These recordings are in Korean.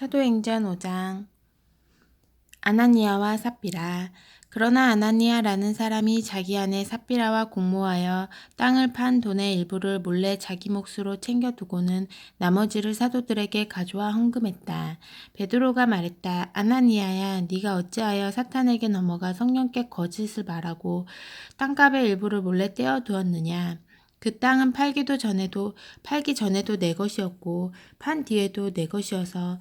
사도행전 5장. 아나니아와 삽비라. 그러나 아나니아라는 사람이 자기 아내 삽비라와 공모하여 땅을 판 돈의 일부를 몰래 자기 몫으로 챙겨두고는 나머지를 사도들에게 가져와 헌금했다. 베드로가 말했다. 아나니아야, 네가 어찌하여 사탄에게 넘어가 성령께 거짓을 말하고 땅값의 일부를 몰래 떼어두었느냐. 그 땅은 팔기 전에도 내 것이었고 판 뒤에도 내 것이어서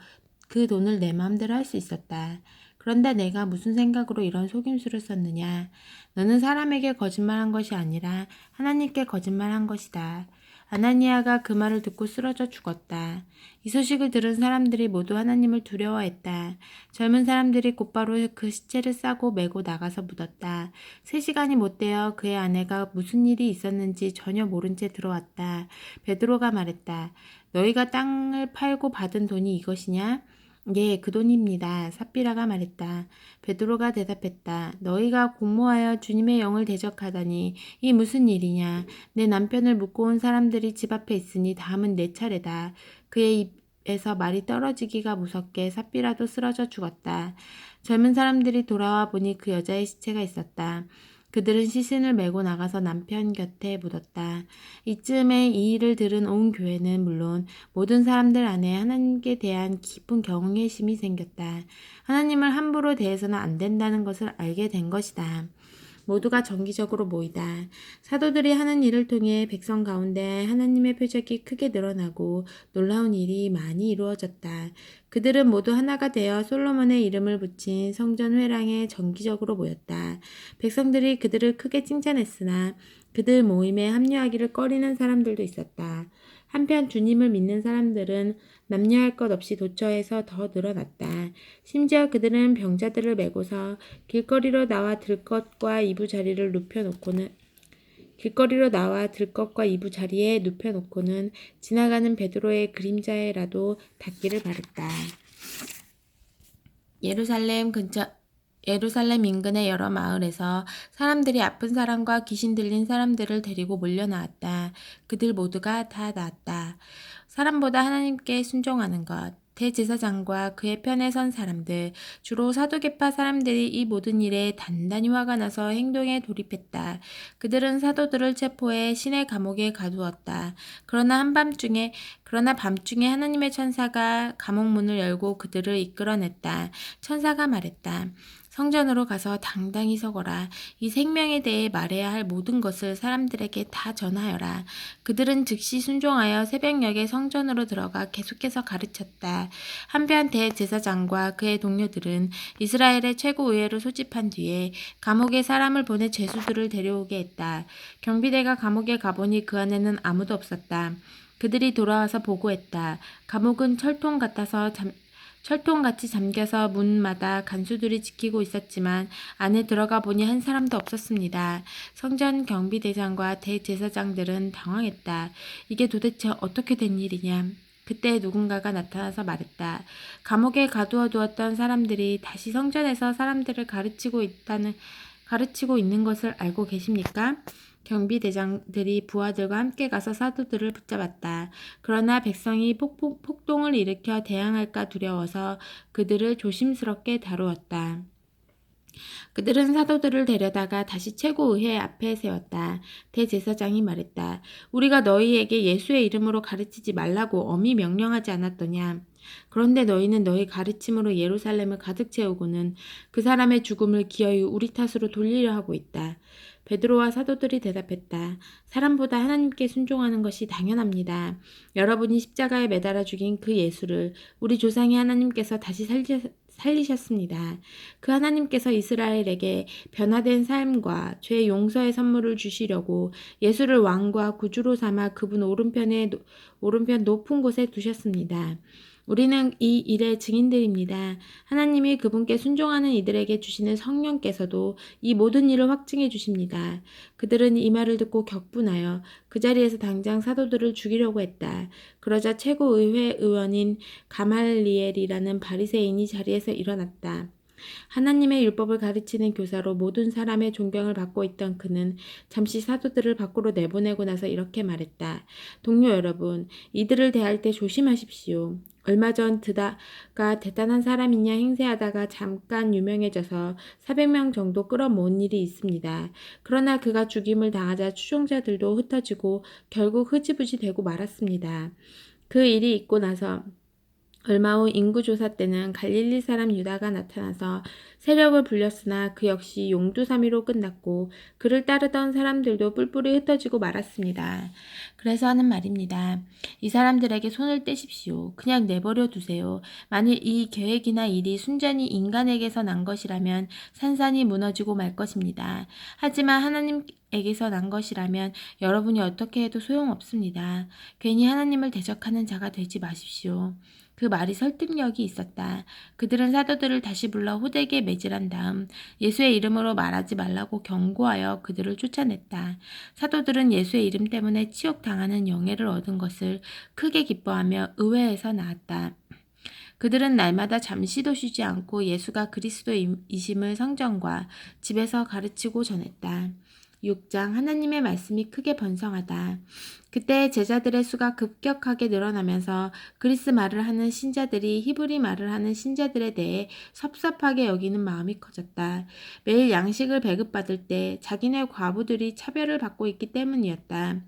그 돈을 내 마음대로 할 수 있었다. 그런데 내가 무슨 생각으로 이런 속임수를 썼느냐? 너는 사람에게 거짓말한 것이 아니라 하나님께 거짓말한 것이다. 아나니아가 그 말을 듣고 쓰러져 죽었다. 이 소식을 들은 사람들이 모두 하나님을 두려워했다. 젊은 사람들이 곧바로 그 시체를 싸고 메고 나가서 묻었다. 3시간이 못 되어 그의 아내가 무슨 일이 있었는지 전혀 모른 채 들어왔다. 베드로가 말했다. 너희가 땅을 팔고 받은 돈이 이것이냐? 예, 그 돈입니다. 삽비라가 말했다. 베드로가 대답했다. 너희가 공모하여 주님의 영을 대적하다니 이 무슨 일이냐. 내 남편을 묻고 온 사람들이 집 앞에 있으니 다음은 내 차례다. 그의 입에서 말이 떨어지기가 무섭게 삽비라도 쓰러져 죽었다. 젊은 사람들이 돌아와 보니 그 여자의 시체가 있었다. 그들은 시신을 메고 나가서 남편 곁에 묻었다. 이쯤에 이 일을 들은 온 교회는 물론 모든 사람들 안에 하나님께 대한 깊은 경외심이 생겼다. 하나님을 함부로 대해서는 안 된다는 것을 알게 된 것이다. 모두가 정기적으로 모이다. 사도들이 하는 일을 통해 백성 가운데 하나님의 표적이 크게 늘어나고 놀라운 일이 많이 이루어졌다. 그들은 모두 하나가 되어 솔로몬의 이름을 붙인 성전 회랑에 정기적으로 모였다. 백성들이 그들을 크게 칭찬했으나 그들 모임에 합류하기를 꺼리는 사람들도 있었다. 한편 주님을 믿는 사람들은 남녀할 것 없이 도처에서 더 늘어났다. 심지어 그들은 병자들을 메고서 길거리로 나와 들것과 이부자리에 눕혀놓고는 지나가는 베드로의 그림자에라도 닿기를 바랬다. 예루살렘 인근의 여러 마을에서 사람들이 아픈 사람과 귀신 들린 사람들을 데리고 몰려나왔다. 그들 모두가 다 나았다. 사람보다 하나님께 순종하는 것. 대제사장과 그의 편에 선 사람들, 주로 사두개파 사람들이 이 모든 일에 단단히 화가 나서 행동에 돌입했다. 그들은 사도들을 체포해 시내 감옥에 가두었다. 그러나 밤중에 하나님의 천사가 감옥 문을 열고 그들을 이끌어냈다. 천사가 말했다. 성전으로 가서 당당히 서거라. 이 생명에 대해 말해야 할 모든 것을 사람들에게 다 전하여라. 그들은 즉시 순종하여 새벽녘에 성전으로 들어가 계속해서 가르쳤다. 한편 대제사장과 그의 동료들은 이스라엘의 최고의회로 소집한 뒤에 감옥에 사람을 보내 죄수들을 데려오게 했다. 경비대가 감옥에 가보니 그 안에는 아무도 없었다. 그들이 돌아와서 보고했다. 감옥은 철통같이 잠겨서 문마다 간수들이 지키고 있었지만 안에 들어가 보니 한 사람도 없었습니다. 성전 경비대장과 대제사장들은 당황했다. 이게 도대체 어떻게 된 일이냐? 그때 누군가가 나타나서 말했다. 감옥에 가두어 두었던 사람들이 다시 성전에서 사람들을 가르치고 있는 것을 알고 계십니까? 경비대장들이 부하들과 함께 가서 사도들을 붙잡았다. 그러나 백성이 폭동을 일으켜 대항할까 두려워서 그들을 조심스럽게 다루었다. 그들은 사도들을 데려다가 다시 최고의회 앞에 세웠다. 대제사장이 말했다. 우리가 너희에게 예수의 이름으로 가르치지 말라고 엄히 명령하지 않았더냐. 그런데 너희는 너희 가르침으로 예루살렘을 가득 채우고는 그 사람의 죽음을 기어이 우리 탓으로 돌리려 하고 있다. 베드로와 사도들이 대답했다. 사람보다 하나님께 순종하는 것이 당연합니다. 여러분이 십자가에 매달아 죽인 그 예수를 우리 조상의 하나님께서 다시 살리셨습니다. 그 하나님께서 이스라엘에게 변화된 삶과 죄 용서의 선물을 주시려고 예수를 왕과 구주로 삼아 그분 오른편 높은 곳에 두셨습니다. 우리는 이 일의 증인들입니다. 하나님이 그분께 순종하는 이들에게 주시는 성령께서도 이 모든 일을 확증해 주십니다. 그들은 이 말을 듣고 격분하여 그 자리에서 당장 사도들을 죽이려고 했다. 그러자 최고의회 의원인 가말리엘이라는 바리새인이 자리에서 일어났다. 하나님의 율법을 가르치는 교사로 모든 사람의 존경을 받고 있던 그는 잠시 사도들을 밖으로 내보내고 나서 이렇게 말했다. 동료 여러분, 이들을 대할 때 조심하십시오. 얼마 전 드다가 대단한 사람인 양 행세하다가 잠깐 유명해져서 400명 정도 끌어모은 일이 있습니다. 그러나 그가 죽임을 당하자 추종자들도 흩어지고 결국 흐지부지 되고 말았습니다. 그 일이 있고 나서 얼마 후 인구조사 때는 갈릴리 사람 유다가 나타나서 세력을 불렸으나 그 역시 용두사미로 끝났고 그를 따르던 사람들도 뿔뿔이 흩어지고 말았습니다. 그래서 하는 말입니다. 이 사람들에게 손을 떼십시오. 그냥 내버려 두세요. 만일 이 계획이나 일이 순전히 인간에게서 난 것이라면 산산이 무너지고 말 것입니다. 하지만 하나님에게서 난 것이라면 여러분이 어떻게 해도 소용없습니다. 괜히 하나님을 대적하는 자가 되지 마십시오. 그 말이 설득력이 있었다. 그들은 사도들을 다시 불러 호되게 매질한 다음 예수의 이름으로 말하지 말라고 경고하여 그들을 쫓아냈다. 사도들은 예수의 이름 때문에 치욕당하는 영예를 얻은 것을 크게 기뻐하며 의회에서 나왔다. 그들은 날마다 잠시도 쉬지 않고 예수가 그리스도이심을 성전과 집에서 가르치고 전했다. 6장 하나님의 말씀이 크게 번성하다. 그때 제자들의 수가 급격하게 늘어나면서 그리스 말을 하는 신자들이 히브리 말을 하는 신자들에 대해 섭섭하게 여기는 마음이 커졌다. 매일 양식을 배급받을 때 자기네 과부들이 차별을 받고 있기 때문이었다.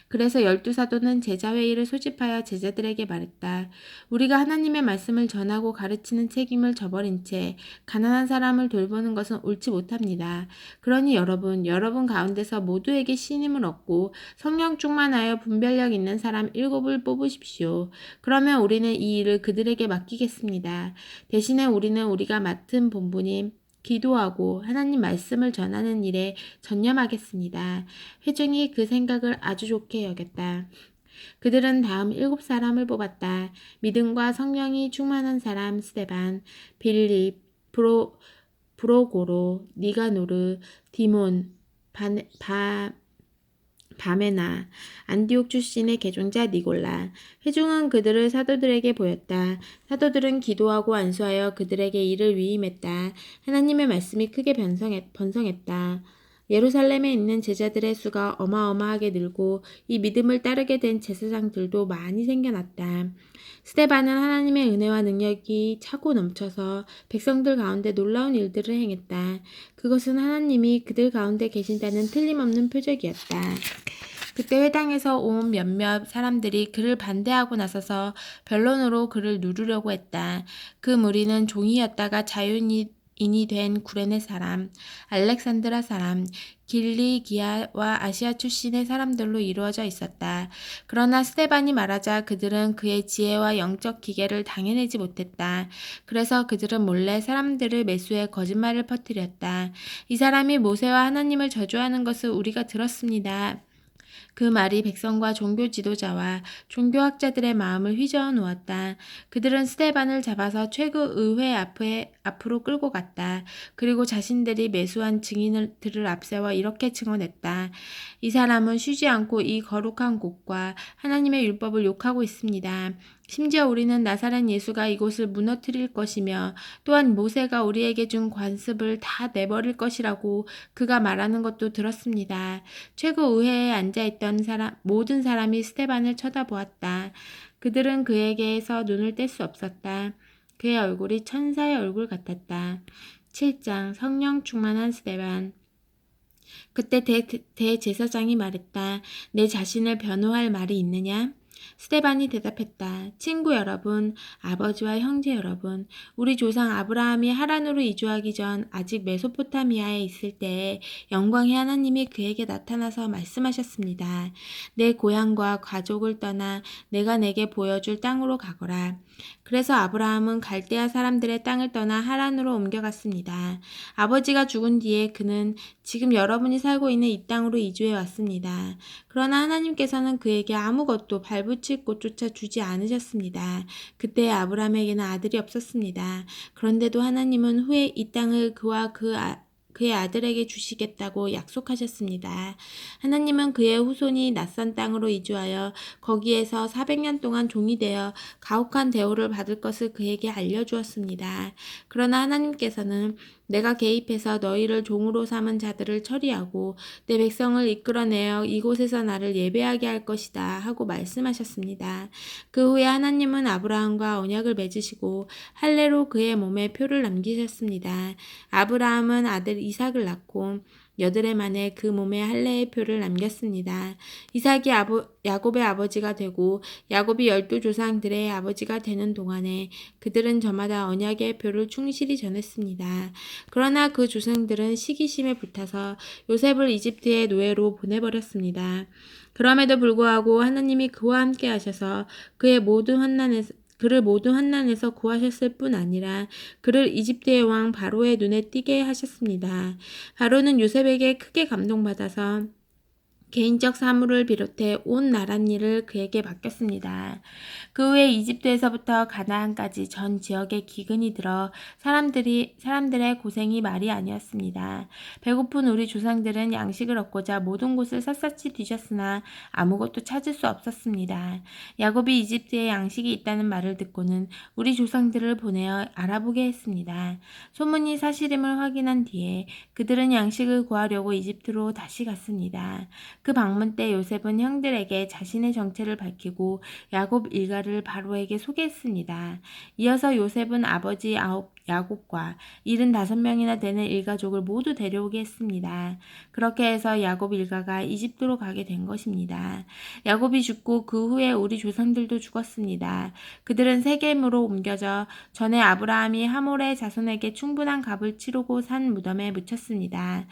그래서 12사도는 제자회의를 소집하여 제자들에게 말했다. 우리가 하나님의 말씀을 전하고 가르치는 책임을 저버린 채 가난한 사람을 돌보는 것은 옳지 못합니다. 그러니 여러분 가운데서 모두에게 신임을 얻고 성령 충만하여 분별력 있는 사람 7을 뽑으십시오. 그러면 우리는 이 일을 그들에게 맡기겠습니다. 대신에 우리는 우리가 맡은 본분인 기도하고 하나님 말씀을 전하는 일에 전념하겠습니다. 회중이 그 생각을 아주 좋게 여겼다. 그들은 다음 7사람을 뽑았다. 믿음과 성령이 충만한 사람 스데반, 빌립, 브로고로, 니가노르, 디몬, 바메나, 안디옥 출신의 개종자 니골라. 회중은 그들을 사도들에게 보였다. 사도들은 기도하고 안수하여 그들에게 이를 위임했다. 하나님의 말씀이 크게 번성했다. 예루살렘에 있는 제자들의 수가 어마어마하게 늘고 이 믿음을 따르게 된 제사장들도 많이 생겨났다. 스데반은 하나님의 은혜와 능력이 차고 넘쳐서 백성들 가운데 놀라운 일들을 행했다. 그것은 하나님이 그들 가운데 계신다는 틀림없는 표적이었다. 그때 회당에서 온 몇몇 사람들이 그를 반대하고 나서서 변론으로 그를 누르려고 했다. 그 무리는 종이었다가 자유인이 된 구레네 사람, 알렉산드라 사람, 길리기아와 아시아 출신의 사람들로 이루어져 있었다. 그러나 스데반이 말하자 그들은 그의 지혜와 영적 기계를 당해내지 못했다. 그래서 그들은 몰래 사람들을 매수해 거짓말을 퍼뜨렸다. 이 사람이 모세와 하나님을 저주하는 것을 우리가 들었습니다. 그 말이 백성과 종교 지도자와 종교학자들의 마음을 휘저어 놓았다. 그들은 스데반을 잡아서 최고의회 앞으로 끌고 갔다. 그리고 자신들이 매수한 증인들을 앞세워 이렇게 증언했다. 이 사람은 쉬지 않고 이 거룩한 곳과 하나님의 율법을 욕하고 있습니다. 심지어 우리는 나사렛 예수가 이곳을 무너뜨릴 것이며 또한 모세가 우리에게 준 관습을 다 내버릴 것이라고 그가 말하는 것도 들었습니다. 최고의회에 앉아있던 모든 사람이 스데반을 쳐다보았다. 그들은 그에게서 눈을 뗄 수 없었다. 그의 얼굴이 천사의 얼굴 같았다. 7장 성령 충만한 스데반. 그때 대제사장이 말했다. 내 자신을 변호할 말이 있느냐? 스데반이 대답했다. 친구 여러분, 아버지와 형제 여러분, 우리 조상 아브라함이 하란으로 이주하기 전 아직 메소포타미아에 있을 때에 영광의 하나님이 그에게 나타나서 말씀하셨습니다. 내 고향과 가족을 떠나 내가 내게 보여줄 땅으로 가거라. 그래서 아브라함은 갈대아 사람들의 땅을 떠나 하란으로 옮겨갔습니다. 아버지가 죽은 뒤에 그는 지금 여러분이 살고 있는 이 땅으로 이주해 왔습니다. 그러나 하나님께서는 그에게 아무것도 발붙일 곳조차 주지 않으셨습니다. 그때 아브라함에게는 아들이 없었습니다. 그런데도 하나님은 후에 이 땅을 그와 그의 아들에게 주시겠다고 약속하셨습니다. 하나님은 그의 후손이 낯선 땅으로 이주하여 거기에서 400년 동안 종이 되어 가혹한 대우를 받을 것을 그에게 알려주었습니다. 그러나 하나님께서는 내가 개입해서 너희를 종으로 삼은 자들을 처리하고 내 백성을 이끌어내어 이곳에서 나를 예배하게 할 것이다 하고 말씀하셨습니다. 그 후에 하나님은 아브라함과 언약을 맺으시고 할례로 그의 몸에 표를 남기셨습니다. 아브라함은 아들 이삭을 낳고 8해 만에 그 몸에 할례의 표를 남겼습니다. 이삭이 야곱의 아버지가 되고 야곱이 12조상들의 아버지가 되는 동안에 그들은 저마다 언약의 표를 충실히 전했습니다. 그러나 그 조상들은 시기심에 불타서 요셉을 이집트의 노예로 보내버렸습니다. 그럼에도 불구하고 하나님이 그와 함께 하셔서 그를 모든 환난에서 구하셨을 뿐 아니라 그를 이집트의 왕 바로의 눈에 띄게 하셨습니다. 바로는 요셉에게 크게 감동받아서 개인적 사물을 비롯해 온 나랏일을 그에게 맡겼습니다. 그 후에 이집트에서부터 가나안까지 전 지역에 기근이 들어 사람들의 고생이 말이 아니었습니다. 배고픈 우리 조상들은 양식을 얻고자 모든 곳을 샅샅이 뒤졌으나 아무것도 찾을 수 없었습니다. 야곱이 이집트에 양식이 있다는 말을 듣고는 우리 조상들을 보내어 알아보게 했습니다. 소문이 사실임을 확인한 뒤에 그들은 양식을 구하려고 이집트로 다시 갔습니다. 그 방문 때 요셉은 형들에게 자신의 정체를 밝히고 야곱 일가를 바로에게 소개했습니다. 이어서 요셉은 아버지 야곱과 75명이나 되는 일가족을 모두 데려오게 했습니다. 그렇게 해서 야곱 일가가 이집트로 가게 된 것입니다. 야곱이 죽고 그 후에 우리 조상들도 죽었습니다. 그들은 세겜으로 옮겨져 전에 아브라함이 하몰의 자손에게 충분한 값을 치르고 산 무덤에 묻혔습니다.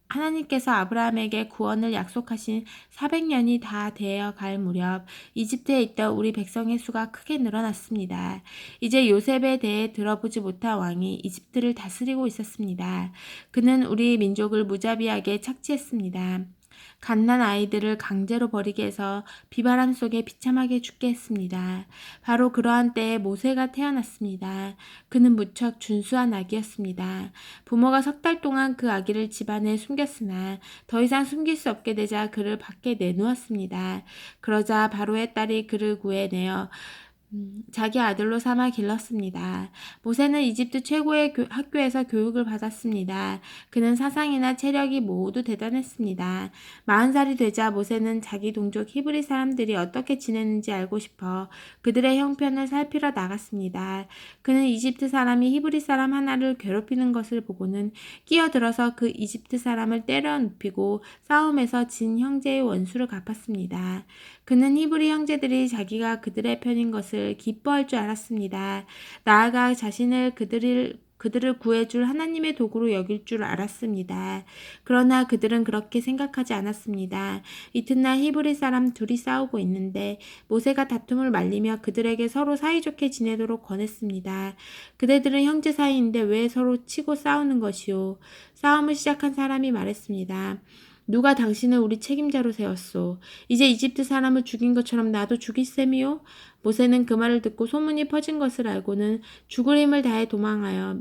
하나님께서 아브라함에게 구원을 약속하신 400년이 다 되어 갈 무렵 이집트에 있던 우리 백성의 수가 크게 늘어났습니다. 이제 요셉에 대해 들어보지 못한 왕이 이집트를 다스리고 있었습니다. 그는 우리 민족을 무자비하게 착취했습니다. 갓난 아이들을 강제로 버리게 해서 비바람 속에 비참하게 죽게 했습니다. 바로 그러한 때에 모세가 태어났습니다. 그는 무척 준수한 아기였습니다. 부모가 3달 동안 그 아기를 집안에 숨겼으나 더 이상 숨길 수 없게 되자 그를 밖에 내놓았습니다. 그러자 바로의 딸이 그를 구해내어 자기 아들로 삼아 길렀습니다. 모세는 이집트 최고의 학교에서 교육을 받았습니다. 그는 사상이나 체력이 모두 대단했습니다. 40살이 되자 모세는 자기 동족 히브리 사람들이 어떻게 지내는지 알고 싶어 그들의 형편을 살피러 나갔습니다. 그는 이집트 사람이 히브리 사람 하나를 괴롭히는 것을 보고는 끼어들어서 그 이집트 사람을 때려 눕히고 싸움에서 진 형제의 원수를 갚았습니다. 그는 히브리 형제들이 자기가 그들의 편인 것을 기뻐할 줄 알았습니다. 나아가 자신을 그들을 구해줄 하나님의 도구로 여길 줄 알았습니다. 그러나 그들은 그렇게 생각하지 않았습니다. 이튿날 히브리 사람 둘이 싸우고 있는데 모세가 다툼을 말리며 그들에게 서로 사이좋게 지내도록 권했습니다. 그대들은 형제 사이인데 왜 서로 치고 싸우는 것이오? 싸움을 시작한 사람이 말했습니다. 누가 당신을 우리 책임자로 세웠소? 이제 이집트 사람을 죽인 것처럼 나도 죽일 셈이요? 모세는 그 말을 듣고 소문이 퍼진 것을 알고는 죽을 힘을 다해 도망하여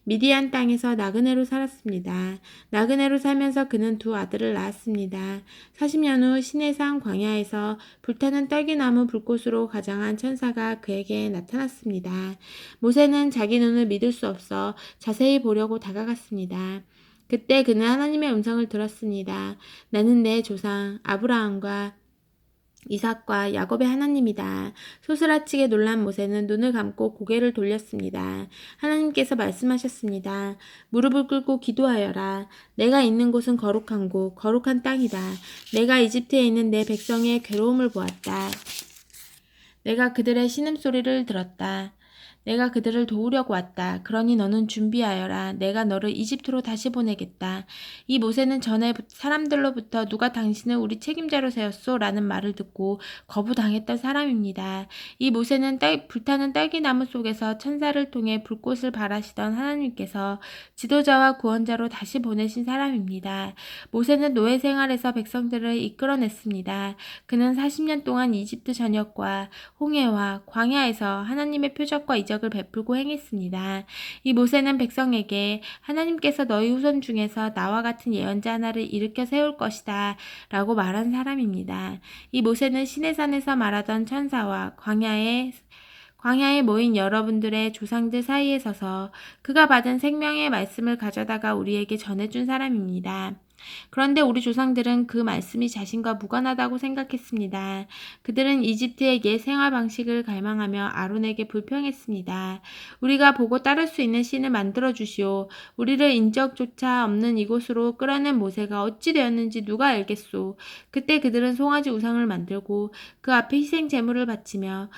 미디안 땅에서 나그네로 살았습니다. 나그네로 살면서 그는 2 아들을 낳았습니다. 40년 후 시내산 광야에서 불타는 떨기나무 불꽃으로 가장한 천사가 그에게 나타났습니다. 모세는 자기 눈을 믿을 수 없어 자세히 보려고 다가갔습니다. 그때 그는 하나님의 음성을 들었습니다. 나는 내 조상 아브라함과 이삭과 야곱의 하나님이다. 소스라치게 놀란 모세는 눈을 감고 고개를 돌렸습니다. 하나님께서 말씀하셨습니다. 무릎을 꿇고 기도하여라. 내가 있는 곳은 거룩한 곳, 거룩한 땅이다. 내가 이집트에 있는 내 백성의 괴로움을 보았다. 내가 그들의 신음소리를 들었다. 내가 그들을 도우려고 왔다. 그러니 너는 준비하여라. 내가 너를 이집트로 다시 보내겠다. 이 모세는 전에 사람들로부터 누가 당신을 우리 책임자로 세웠소? 라는 말을 듣고 거부당했던 사람입니다. 이 모세는 불타는 떨기나무 속에서 천사를 통해 불꽃을 발하시던 하나님께서 지도자와 구원자로 다시 보내신 사람입니다. 모세는 노예 생활에서 백성들을 이끌어냈습니다. 그는 40년 동안 이집트 전역과 홍해와 광야에서 하나님의 표적과 이적을 베풀고 행했습니다. 이 모세는 백성에게 하나님께서 너희 후손 중에서 나와 같은 예언자 하나를 일으켜 세울 것이다 라고 말한 사람입니다. 이 모세는 시내산에서 말하던 천사와 광야에 모인 여러분들의 조상들 사이에 서서 그가 받은 생명의 말씀을 가져다가 우리에게 전해준 사람입니다. 그런데 우리 조상들은 그 말씀이 자신과 무관하다고 생각했습니다. 그들은 이집트의 옛 생활 방식을 갈망하며 아론에게 불평했습니다. 우리가 보고 따를 수 있는 신을 만들어 주시오. 우리를 인적조차 없는 이곳으로 끌어낸 모세가 어찌 되었는지 누가 알겠소. 그때 그들은 송아지 우상을 만들고 그 앞에 희생 제물을 바치며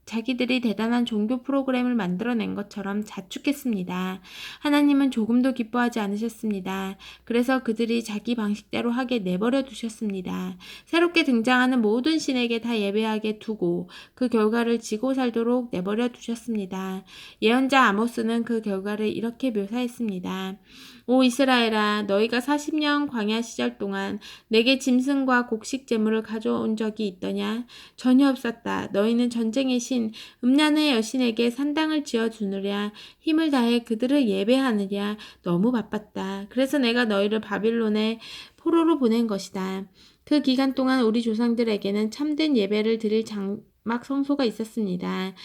자기들이 대단한 종교 프로그램을 만들어낸 것처럼 자축했습니다. 하나님은 조금도 기뻐하지 않으셨습니다. 그래서 그들이 자기 방식대로 하게 내버려 두셨습니다. 새롭게 등장하는 모든 신에게 다 예배하게 두고 그 결과를 지고 살도록 내버려 두셨습니다. 예언자 아모스는 그 결과를 이렇게 묘사했습니다. 오 이스라엘아, 너희가 40년 광야 시절 동안 내게 짐승과 곡식 제물을 가져온 적이 있더냐? 전혀 없었다. 너희는 전쟁의 신, 음란의 여신에게 산당을 지어 주느랴 힘을 다해 그들을 예배하느냐 너무 바빴다. 그래서 내가 너희를 바빌론에 포로로 보낸 것이다. 그 기간 동안 우리 조상들에게는 참된 예배를 드릴 장막 성소가 있었습니다.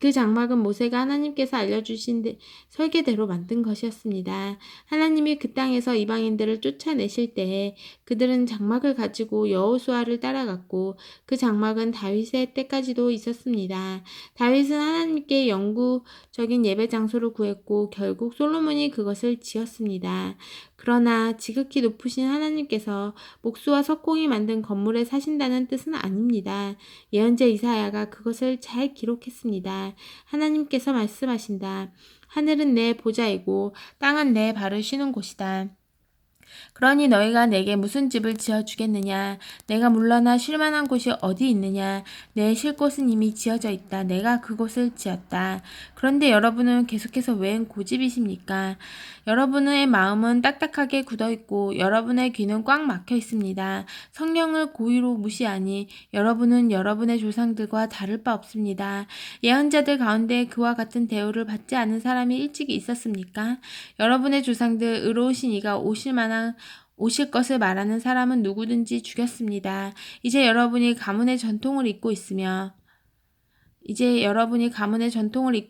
그 장막은 모세가 하나님께서 알려주신 설계대로 만든 것이었습니다. 하나님이 그 땅에서 이방인들을 쫓아내실 때에 그들은 장막을 가지고 여호수아를 따라갔고 그 장막은 다윗의 때까지도 있었습니다. 다윗은 하나님께 영구적인 예배 장소를 구했고 결국 솔로몬이 그것을 지었습니다. 그러나 지극히 높으신 하나님께서 목수와 석공이 만든 건물에 사신다는 뜻은 아닙니다. 예언자 이사야가 그것을 잘 기록했습니다. 하나님께서 말씀하신다. 하늘은 내 보좌이고 땅은 내 발을 쉬는 곳이다. 그러니 너희가 내게 무슨 집을 지어주겠느냐? 내가 물러나 쉴 만한 곳이 어디 있느냐? 내 쉴 곳은 이미 지어져 있다. 내가 그곳을 지었다. 그런데 여러분은 계속해서 웬 고집이십니까? 여러분의 마음은 딱딱하게 굳어있고 여러분의 귀는 꽉 막혀 있습니다. 성령을 고의로 무시하니 여러분은 여러분의 조상들과 다를 바 없습니다. 예언자들 가운데 그와 같은 대우를 받지 않은 사람이 일찍 있었습니까? 여러분의 조상들 의로우신 이가 오실 것을 말하는 사람은 누구든지 죽였습니다. 이제 여러분이 가문의 전통을 잇고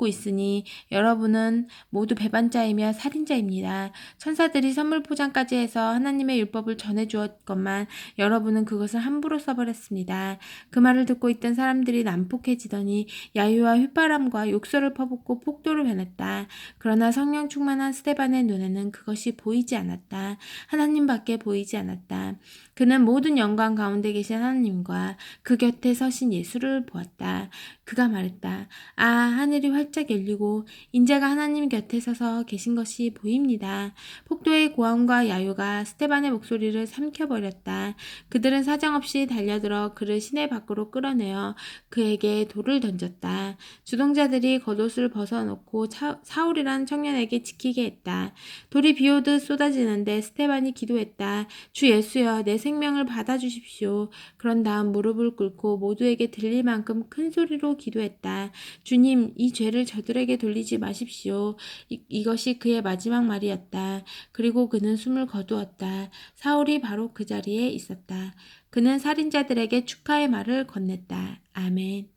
있으니 여러분은 모두 배반자이며 살인자입니다. 천사들이 선물 포장까지 해서 하나님의 율법을 전해주었건만 여러분은 그것을 함부로 써버렸습니다. 그 말을 듣고 있던 사람들이 난폭해지더니 야유와 휘파람과 욕설을 퍼붓고 폭도를 변했다. 그러나 성령 충만한 스데반의 눈에는 그것이 보이지 않았다. 하나님밖에 보이지 않았다. 그는 모든 영광 가운데 계신 하나님과 그 곁에 서신 예수를 보았다. 그가 말했다. 아, 하늘이 활짝 열리고 인자가 하나님 곁에 서서 계신 것이 보입니다. 폭도의 고함과 야유가 스데반의 목소리를 삼켜버렸다. 그들은 사정없이 달려들어 그를 시내 밖으로 끌어내어 그에게 돌을 던졌다. 주동자들이 겉옷을 벗어놓고 사울이라는 청년에게 지키게 했다. 돌이 비오듯 쏟아지는데 스데반이 기도했다. 주 예수여, 내 생명을 받아주십시오. 그런 다음 무릎을 꿇고 모두에게 들릴 만큼 큰 소리로 기도했다. 주님, 이 죄를 저들에게 돌리지 마십시오. 이것이 그의 마지막 말이었다. 그리고 그는 숨을 거두었다. 사울이 바로 그 자리에 있었다. 그는 살인자들에게 축하의 말을 건넸다. 아멘.